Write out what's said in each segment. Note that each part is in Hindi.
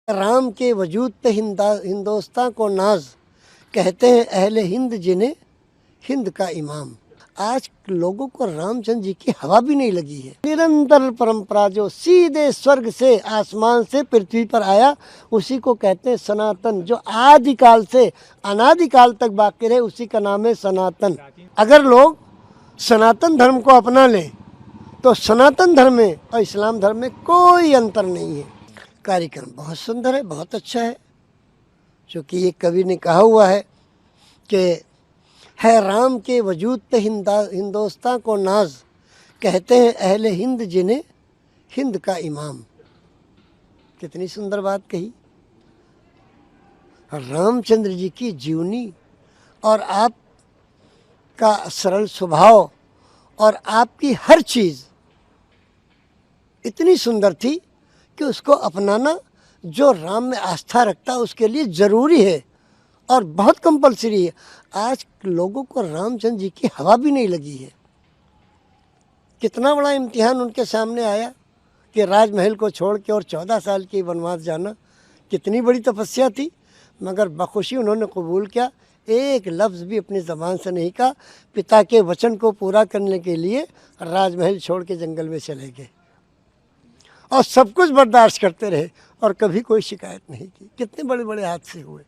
राम के वजूद पे हिंदोस्तां को नाज, कहते हैं अहले हिंद जिन्हें हिंद का इमाम। आज लोगों को रामचंद्र जी की हवा भी नहीं लगी है। निरंतर परंपरा जो सीधे स्वर्ग से आसमान से पृथ्वी पर आया, उसी को कहते हैं सनातन। जो आदिकाल से अनादिकाल तक बाकी रहे, उसी का नाम है सनातन। अगर लोग सनातन धर्म को अपना लें तो सनातन धर्म में और इस्लाम धर्म में कोई अंतर नहीं है। कार्यक्रम बहुत सुंदर है, बहुत अच्छा है। क्योंकि ये कवि ने कहा हुआ है कि है राम के वजूद पे हिंदोस्तां को नाज, कहते हैं अहले हिंद जिन्हें हिंद का इमाम। कितनी सुंदर बात कही। रामचंद्र जी की जीवनी और आप का सरल स्वभाव और आपकी हर चीज़ इतनी सुंदर थी कि उसको अपनाना जो राम में आस्था रखता है उसके लिए ज़रूरी है और बहुत कंपलसरी है। आज लोगों को रामचंद्र जी की हवा भी नहीं लगी है। कितना बड़ा इम्तिहान उनके सामने आया कि राजमहल को छोड़ के और 14 साल की वनवास जाना, कितनी बड़ी तपस्या थी। मगर बखुशी उन्होंने कबूल किया। एक लफ्ज़ भी अपनी ज़बान से नहीं कहा। पिता के वचन को पूरा करने के लिए राजमहल छोड़ के जंगल में चले गए और सब कुछ बर्दाश्त करते रहे और कभी कोई शिकायत नहीं की। कितने बड़े बड़े हादसे हुए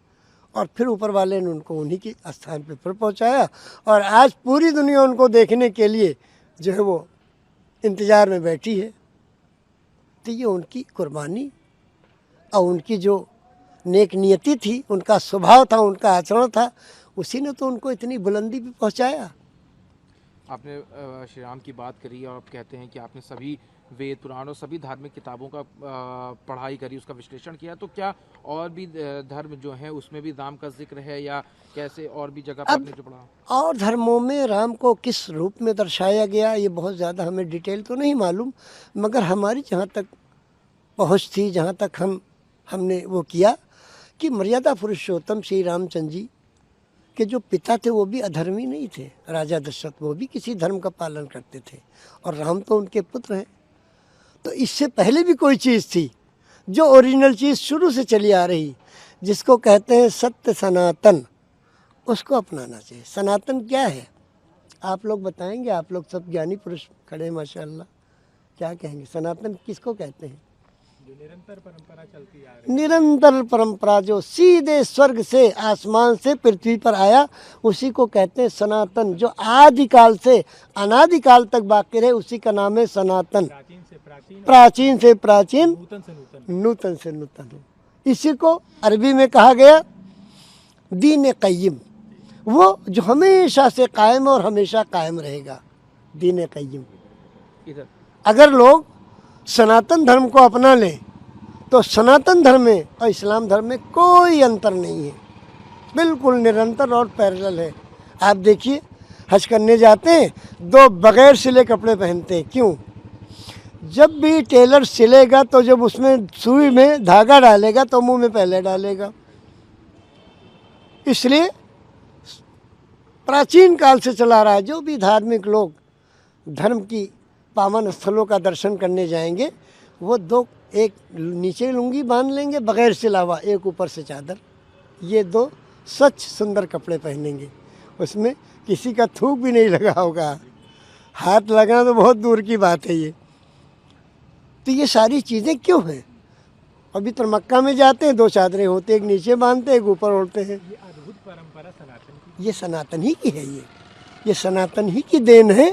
और फिर ऊपर वाले ने उनको उन्हीं के स्थान पर फिर पहुँचाया और आज पूरी दुनिया उनको देखने के लिए जो है वो इंतज़ार में बैठी है। तो ये उनकी कुर्बानी और उनकी जो नेक नियति थी, उनका स्वभाव था, उनका आचरण था, उसी ने तो उनको इतनी बुलंदी पे पहुँचाया। आपने श्री राम की बात करी और आप कहते हैं कि आपने सभी वेद पुराण और सभी धार्मिक किताबों का पढ़ाई करी, उसका विश्लेषण किया। तो क्या और भी धर्म जो है उसमें भी राम का जिक्र है या कैसे और भी जगह पर आपने जो पढ़ा? और धर्मों में राम को किस रूप में दर्शाया गया ये बहुत ज़्यादा हमें डिटेल तो नहीं मालूम, मगर हमारी जहाँ तक पहुँच थी, जहाँ तक हमने वो किया कि मर्यादा पुरुषोत्तम श्री रामचंद्र जी के जो पिता थे वो भी अधर्मी नहीं थे। राजा दशरथ वो भी किसी धर्म का पालन करते थे और राम तो उनके पुत्र हैं। तो इससे पहले भी कोई चीज़ थी जो ओरिजिनल चीज़ शुरू से चली आ रही, जिसको कहते हैं सत्य सनातन, उसको अपनाना चाहिए। सनातन क्या है आप लोग बताएंगे? आप लोग सब ज्ञानी पुरुष खड़े हैं माशाअल्लाह, क्या कहेंगे? सनातन किसको कहते हैं? निरंतर परंपरा चलती आ रही। निरंतर परंपरा जो सीधे स्वर्ग से आसमान से पृथ्वी पर आया, उसी को कहते हैं सनातन। जो आदिकाल से अनादिकाल तक बाकी रहे, उसी का नाम है सनातन। प्राचीन से प्राचीन, नूतन से नूतन। इसी को अरबी में कहा गया दीन क़य्यिम, वो जो हमेशा से कायम और हमेशा कायम रहेगा, दीन क़य्यिम। अगर लोग सनातन धर्म को अपना लें तो सनातन धर्म में और इस्लाम धर्म में कोई अंतर नहीं है, बिल्कुल निरंतर और पैरेलल है। आप देखिए हज करने जाते हैं, दो बगैर सिले कपड़े पहनते हैं। क्यों? जब भी टेलर सिलेगा तो जब उसमें सुई में धागा डालेगा तो मुंह में पहले डालेगा। इसलिए प्राचीन काल से चला रहा है। जो भी धार्मिक लोग धर्म की पावन स्थलों का दर्शन करने जाएंगे, वो दो, एक नीचे लुंगी बांध लेंगे बगैर सिलावा, एक ऊपर से चादर, ये दो स्वच्छ सुंदर कपड़े पहनेंगे। उसमें किसी का थूक भी नहीं लगा होगा, हाथ लगा तो बहुत दूर की बात है ये। तो ये सारी चीज़ें क्यों हैं? अभी तो मक्का में जाते हैं, दो चादरें होती, एक नीचे बांधते हैं, एक ऊपर ओढ़ते हैं। ये अद्भुत परंपरा सनातन की, ये सनातन ही की है। ये सनातन ही की देन है।